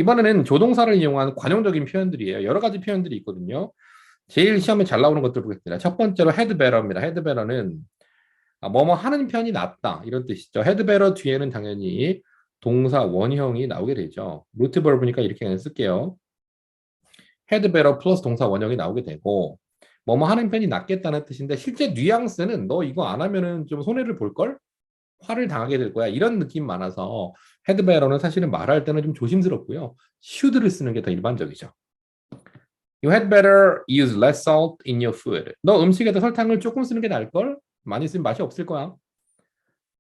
이번에는 조동사를 이용한 관용적인 표현들이에요. 여러 가지 표현들이 있거든요. 제일 시험에 잘 나오는 것들 보겠습니다. 첫 번째로 had better입니다. had better는 뭐뭐 하는 편이 낫다 이런 뜻이죠. had better 뒤에는 당연히 동사 원형이 나오게 되죠. 루트 버브니까 이렇게 그냥 쓸게요. had better 플러스 동사 원형이 나오게 되고 뭐뭐 하는 편이 낫겠다는 뜻인데 실제 뉘앙스는 너 이거 안 하면은 좀 손해를 볼 걸? 화를 당하게 될 거야. 이런 느낌 많아서 had better는 사실은 말할 때는 좀 조심스럽고요. should를 쓰는 게 더 일반적이죠. You had better use less salt in your food. 너 음식에다 설탕을 조금 쓰는 게 나을 걸? 많이 쓰면 맛이 없을 거야.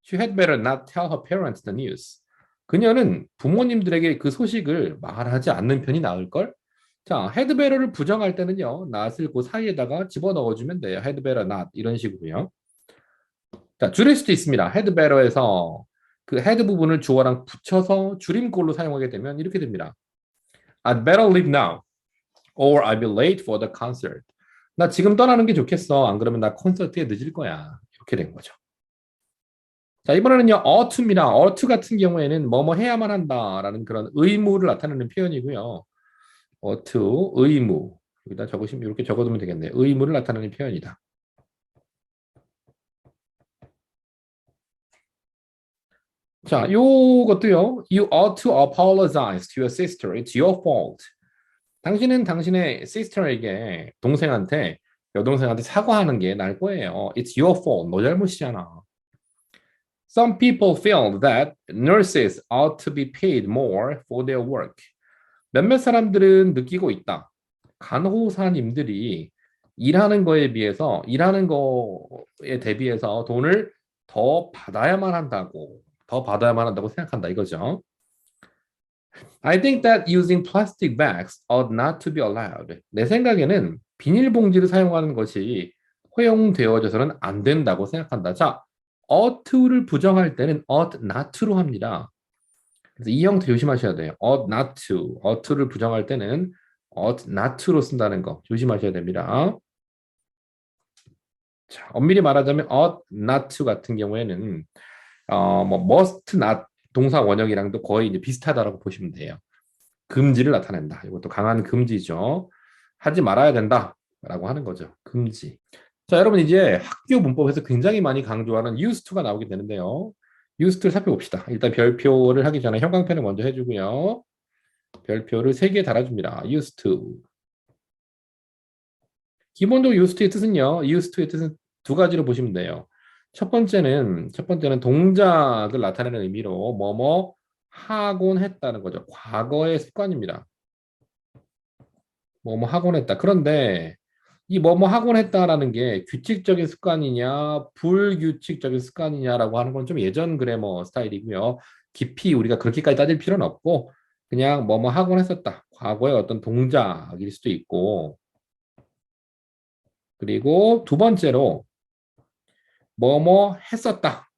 She had better not tell her parents the news. 그녀는 부모님들에게 그 소식을 말하지 않는 편이 나을 걸? 자, had better를 부정할 때는요. not을 그 사이에다가 집어넣어주면 돼요. had better not 이런 식으로요. 자, 줄일 수도 있습니다. had better에서 그 had 부분을 주어랑 붙여서 줄임꼴로 사용하게 되면 이렇게 됩니다. I'd better leave now, or I'll be late for the concert. 나 지금 떠나는 게 좋겠어. 안 그러면 나 콘서트에 늦을 거야. 이렇게 된 거죠. 자, 이번에는요, oughto입니다. ought 같은 경우에는 뭐뭐 해야만 한다라는 그런 의무를 나타내는 표현이고요. ought, 의무. 여기다 적으시면 이렇게 적어두면 되겠네요. 의무를 나타내는 표현이다. 자, 요것도요. You ought to apologize to your sister. It's your fault. 당신은 당신의 sister에게 동생한테 여동생한테 사과하는 게 나을 거예요. It's your fault. 너 잘못이잖아. Some people feel that nurses ought to be paid more for their work. 몇몇 사람들은 느끼고 있다. 간호사님들이 일하는 거에 대비해서 돈을 더 받아야만 한다고 생각한다 이거죠. I think that using plastic bags ought not to be allowed. 내 생각에는 비닐봉지를 사용하는 것이 허용되어져서는 안 된다고 생각한다. 자, ought를 부정할 때는 ought not to로 합니다. 그래서 이 형태 조심하셔야 돼요. ought not to. ought를 부정할 때는 ought not to로 쓴다는 거 조심하셔야 됩니다. 자, 엄밀히 말하자면 ought not to 같은 경우에는 뭐 must not 동사 원형이랑도 거의 이제 비슷하다라고 보시면 돼요. 금지를 나타낸다. 이것도 강한 금지죠. 하지 말아야 된다라고 하는 거죠. 금지. 자, 여러분 이제 학교 문법에서 굉장히 많이 강조하는 used to가 나오게 되는데요. used to를 살펴봅시다. 일단 별표를 하기 전에 형광펜을 먼저 해주고요. 별표를 3개 달아줍니다. used to. 기본적으로 used to의 뜻은요. used to의 뜻은 두 가지로 보시면 돼요. 첫 번째는 동작을 나타내는 의미로 뭐뭐 하곤 했다는 거죠. 과거의 습관입니다. 뭐뭐 하곤 했다. 그런데 이 뭐뭐 하곤 했다라는 게 규칙적인 습관이냐, 불규칙적인 습관이냐라고 하는 건 좀 예전 그래머 스타일이고요. 깊이 우리가 그렇게까지 따질 필요는 없고 그냥 뭐뭐 하곤 했었다. 과거의 어떤 동작일 수도 있고 그리고 두 번째로 뭐뭐 했었다.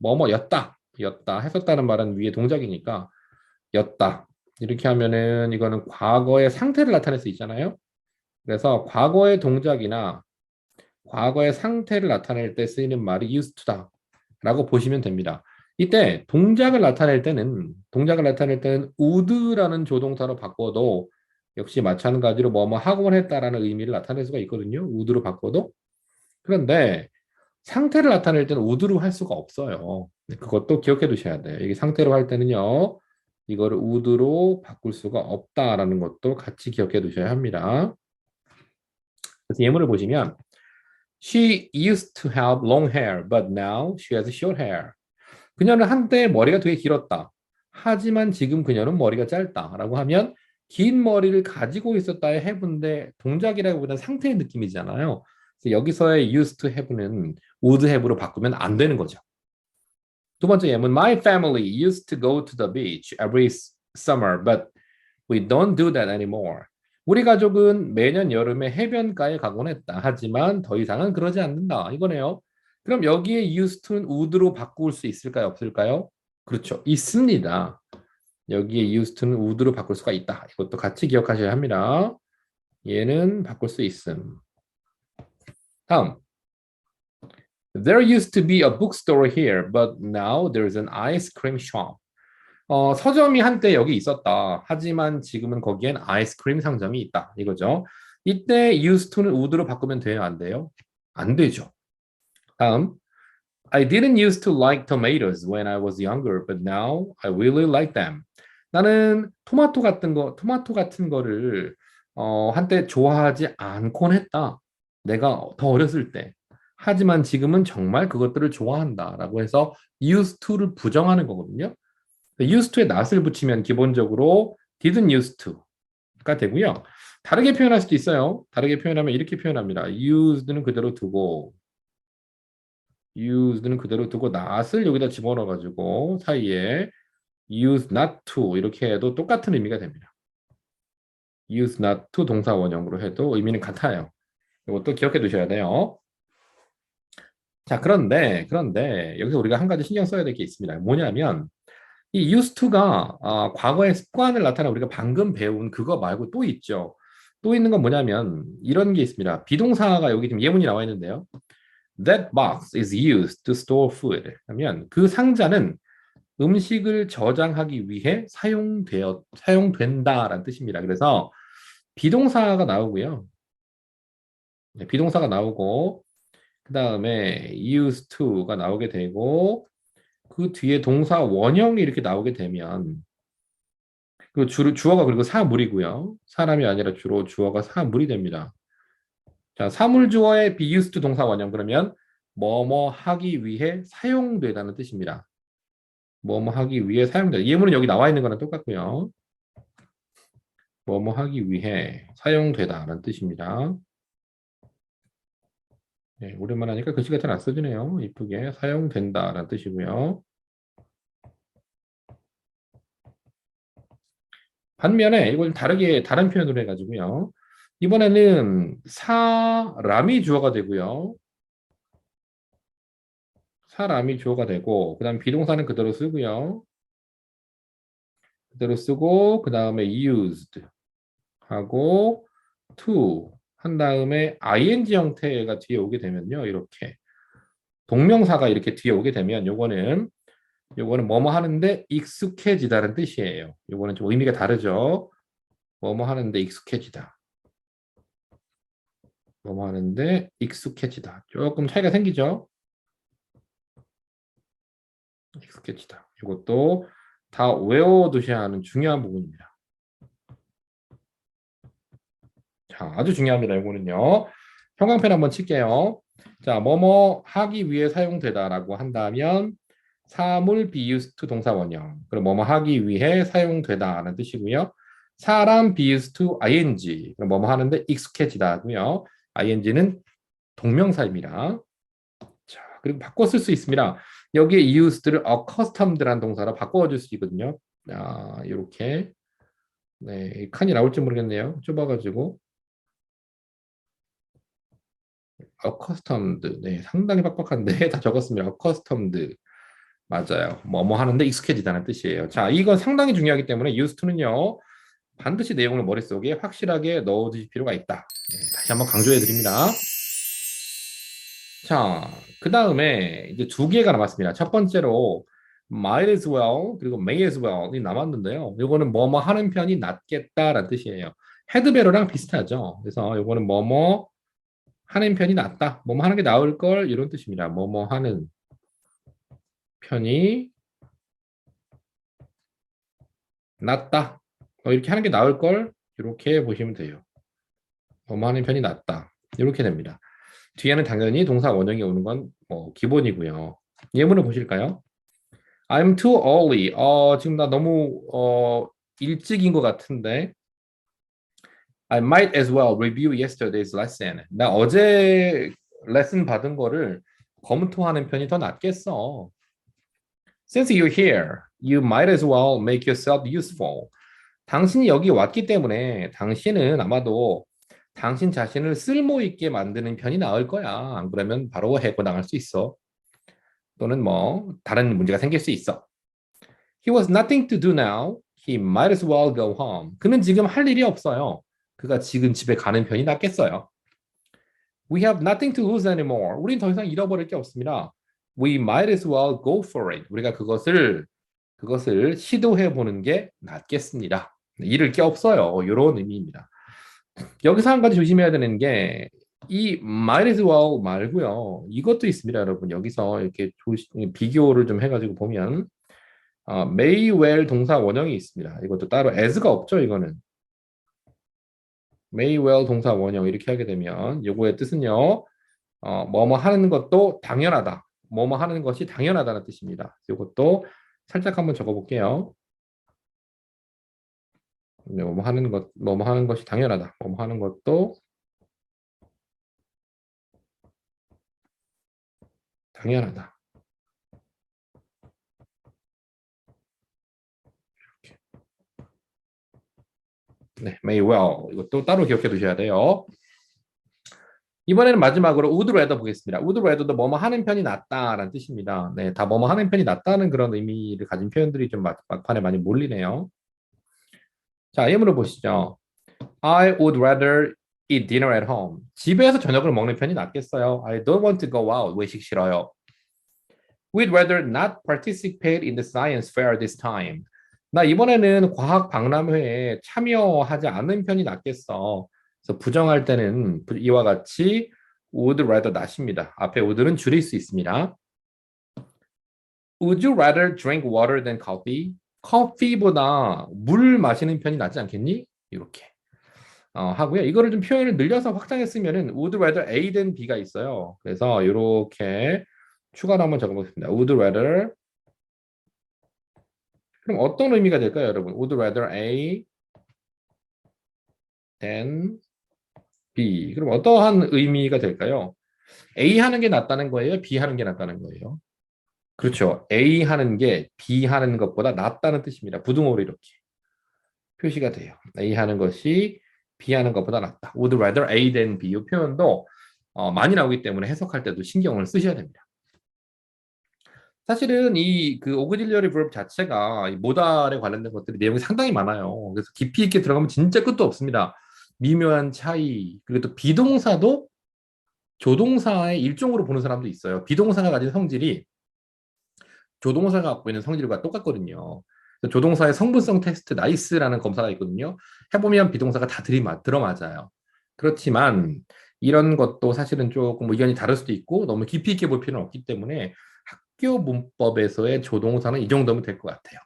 였다. 했었다는 말은 위에 동작이니까 였다. 이렇게 하면은 이거는 과거의 상태를 나타낼 수 있잖아요. 그래서 과거의 동작이나 과거의 상태를 나타낼 때 쓰이는 말이 used to다라고 보시면 됩니다. 이때 동작을 나타낼 때는 would라는 조동사로 바꿔도 역시 마찬가지로 뭐뭐 하곤 했다라는 의미를 나타낼 수가 있거든요. would로 바꿔도. 그런데 상태를 나타낼 때는 would로 할 수가 없어요. 그것도 기억해 두셔야 돼요. 이게 상태로 할 때는요. 이거를 would로 바꿀 수가 없다라는 것도 같이 기억해 두셔야 합니다. 그래서 예문을 보시면 She used to have long hair, but now she has short hair. 그녀는 한때 머리가 되게 길었다. 하지만 지금 그녀는 머리가 짧다라고 하면 긴 머리를 가지고 있었다의 have인데 동작이라기보다는 상태의 느낌이잖아요. 그래서 여기서의 used to have는 would have로 바꾸면 안 되는 거죠. 두 번째 예문 My family used to go to the beach every summer, but we don't do that anymore. 우리 가족은 매년 여름에 해변가에 가곤 했다. 하지만 더 이상은 그러지 않는다. 이거네요. 그럼 여기에 used to는 would로 바꿀 수 있을까요? 없을까요? 그렇죠. 있습니다. 여기에 used to는 would로 바꿀 수가 있다. 이것도 같이 기억하셔야 합니다. 얘는 바꿀 수 있음. 다음. There used to be a bookstore here, but now there's an ice cream shop. 서점이 한때 여기 있었다. 하지만 지금은 거기엔 아이스크림 상점이 있다. 이거죠. 이때 used to는 would로 바꾸면 돼요? 안 돼요? 안 되죠. 다음. I didn't used to like tomatoes when I was younger, but now I really like them. 나는 토마토 같은 거를 한때 좋아하지 않곤 했다. 내가 더 어렸을 때. 하지만 지금은 정말 그것들을 좋아한다라고 해서 used to를 부정하는 거거든요. used to에 not을 붙이면 기본적으로 didn't used to가 되고요. 다르게 표현할 수도 있어요. 다르게 표현하면 이렇게 표현합니다. used는 그대로 두고 used는 그대로 두고 not을 여기다 집어넣어가지고 사이에 use not to 이렇게 해도 똑같은 의미가 됩니다. use not to 동사 원형으로 해도 의미는 같아요. 이것도 기억해 두셔야 돼요. 자, 그런데 여기서 우리가 한 가지 신경 써야 될 게 있습니다. 뭐냐면 이 used to가 과거의 습관을 나타내 우리가 방금 배운 그거 말고 또 있죠. 또 있는 건 뭐냐면 이런 게 있습니다. 비동사가 여기 지금 예문이 나와 있는데요. That box is used to store food. 하면 그 상자는 음식을 저장하기 위해 사용된다라는 뜻입니다. 그래서 비동사가 나오고요. 네, 비동사가 나오고 그 다음에 used to가 나오게 되고 그 뒤에 동사 원형이 이렇게 나오게 되면 그 주어가 그리고 사물이고요. 사람이 아니라 주로 주어가 사물이 됩니다. 자, 사물 주어의 be used to 동사 원형 그러면 뭐뭐 하기 위해 사용되다는 뜻입니다. 뭐뭐 하기 위해 사용되다. 예문은 여기 나와 있는 거랑 똑같고요. 뭐뭐 하기 위해 사용되다라는 뜻입니다. 네, 오랜만에 하니까 글씨가 잘 안 써지네요. 이쁘게 사용된다라는 뜻이고요. 반면에 이걸 다른 표현으로 해가지고요. 이번에는 사람이 주어가 되고요. 사람이 주어가 되고 그다음 비동사는 그대로 쓰고요. 그대로 쓰고 그 다음에 used 하고 to 한 다음에 ing 형태가 뒤에 오게 되면요. 이렇게 동명사가 이렇게 뒤에 오게 되면 요거는 뭐뭐 하는데 익숙해지다는 뜻이에요. 요거는 좀 의미가 다르죠. 뭐뭐 하는데 익숙해지다. 뭐뭐 하는데 익숙해지다. 조금 차이가 생기죠. 익숙해지다. 이것도 다 외워두셔야 하는 중요한 부분입니다. 자, 아주 중요합니다. 이거는요. 형광펜 한번 칠게요. 자, 뭐뭐 하기 위해 사용되다라고 한다면 사물 be used to 동사 원형. 그럼 뭐뭐 하기 위해 사용되다라는 뜻이고요. 사람 be used to ing. 그럼 뭐뭐 하는데 익숙해지다고요. ing는 동명사입니다. 자, 그리고 바꿔 쓸 수 있습니다. 여기에 used를 accustomed라는 동사로 바꿔줄 수 있거든요. 이렇게 네, 칸이 나올지 모르겠네요. 좁아가지고 accustomed. 네, 상당히 빡빡한데 다 적었습니다. accustomed. 맞아요. 뭐뭐 하는데 익숙해지다는 뜻이에요. 자, 이건 상당히 중요하기 때문에 used to는요. 반드시 내용을 머릿속에 확실하게 넣어두실 필요가 있다. 네, 다시 한번 강조해 드립니다. 자, 그 다음에 이제 두 개가 남았습니다. 첫 번째로 might as well 그리고 may as well이 남았는데요. 이거는 뭐뭐 하는 편이 낫겠다라는 뜻이에요. had better랑 비슷하죠. 그래서 이거는 뭐뭐 하는 편이 낫다. 뭐뭐 하는 게 나을 걸 이런 뜻입니다. 뭐뭐 하는 편이 낫다. 이렇게 하는 게 나을 걸 이렇게 보시면 돼요. 뭐뭐 하는 편이 낫다. 이렇게 됩니다. 뒤에는 당연히 동사 원형이 오는 건 뭐 기본이고요. 예문을 보실까요? I'm too early. 지금 나 너무 일찍인 것 같은데. I might as well review yesterday's lesson. 나 어제 레슨 받은 거를 검토하는 편이 더 낫겠어. Since you're here, you might as well make yourself useful. 당신이 여기 왔기 때문에 당신은 아마도 당신 자신을 쓸모 있게 만드는 편이 나을 거야. 안 그러면 바로 해고 나갈 수 있어. 또는 뭐 다른 문제가 생길 수 있어. He was nothing to do now. He might as well go home. 그는 지금 할 일이 없어요. 그가 지금 집에 가는 편이 낫겠어요. We have nothing to lose anymore. 우린 더 이상 잃어버릴 게 없습니다. We might as well go for it. 우리가 그것을 그것을 시도해 보는 게 낫겠습니다. 잃을 게 없어요. 이런 의미입니다. 여기서 한 가지 조심해야 되는 게 이 might as well 말고요. 이것도 있습니다, 여러분. 여기서 이렇게 비교를 좀 해가지고 보면 may well 동사 원형이 있습니다. 이것도 따로 as가 없죠, 이거는. may well 동사 원형 이렇게 하게 되면 요거의 뜻은요. 뭐뭐 하는 것도 당연하다. 뭐뭐 하는 것이 당연하다는 뜻입니다. 이것도 살짝 한번 적어볼게요. 뭐뭐 하는 것이 당연하다. 뭐뭐 하는 것도 당연하다. 네, may well 이것도 따로 기억해 두셔야 돼요. 이번에는 마지막으로 would rather 보겠습니다. would rather도 뭐뭐 하는 편이 낫다라는 뜻입니다. 네, 다 뭐뭐 하는 편이 낫다는 그런 의미를 가진 표현들이 좀 막판에 많이 몰리네요. 자, 예문을 보시죠. I would rather eat dinner at home. 집에서 저녁을 먹는 편이 낫겠어요. I don't want to go out. 외식 싫어요. We'd rather not participate in the science fair this time. 나 이번에는 과학 박람회에 참여하지 않는 편이 낫겠어. 그래서 부정할 때는 이와 같이 would rather 낫입니다. 앞에 would는 줄일 수 있습니다. Would you rather drink water than coffee? 커피보다 물 마시는 편이 낫지 않겠니? 이렇게 하고요. 이거를 좀 표현을 늘려서 확장했으면은 would rather A than B가 있어요. 그래서 이렇게 추가로 한번 적어보겠습니다. would rather 그럼 어떤 의미가 될까요, 여러분? would rather A than B. 그럼 어떠한 의미가 될까요? A 하는 게 낫다는 거예요? B 하는 게 낫다는 거예요? 그렇죠. A 하는 게 B 하는 것보다 낫다는 뜻입니다. 부등호로 이렇게 표시가 돼요. A 하는 것이 B 하는 것보다 낫다. would rather A than B. 이 표현도 많이 나오기 때문에 해석할 때도 신경을 쓰셔야 됩니다. 사실은 이 그 오그딜러리 verb 자체가 이 모달에 관련된 것들이 내용이 상당히 많아요. 그래서 깊이 있게 들어가면 진짜 끝도 없습니다. 미묘한 차이, 그리고 또 비동사도 조동사의 일종으로 보는 사람도 있어요. 비동사가 가진 성질이 조동사가 갖고 있는 성질과 똑같거든요. 조동사의 성분성 테스트 나이스라는 검사가 있거든요. 해보면 비동사가 다 들어맞아요. 그렇지만 이런 것도 사실은 조금 의견이 다를 수도 있고 너무 깊이 있게 볼 필요는 없기 때문에 학교 문법에서의 조동사는 이 정도면 될 것 같아요.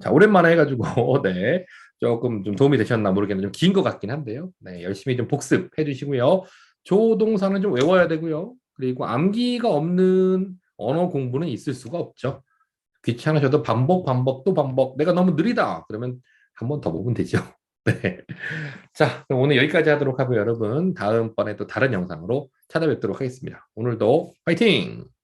자, 오랜만에 해가지고 네, 조금 좀 도움이 되셨나 모르겠는데 좀 긴 것 같긴 한데요. 네, 열심히 좀 복습해 주시고요. 조동사는 좀 외워야 되고요. 그리고 암기가 없는 언어 공부는 있을 수가 없죠. 귀찮으셔도 반복 또 반복. 내가 너무 느리다. 그러면 한 번 더 보면 되죠. 네. 자, 그럼 오늘 여기까지 하도록 하고요, 여러분. 다음번에 또 다른 영상으로 찾아뵙도록 하겠습니다. 오늘도 파이팅!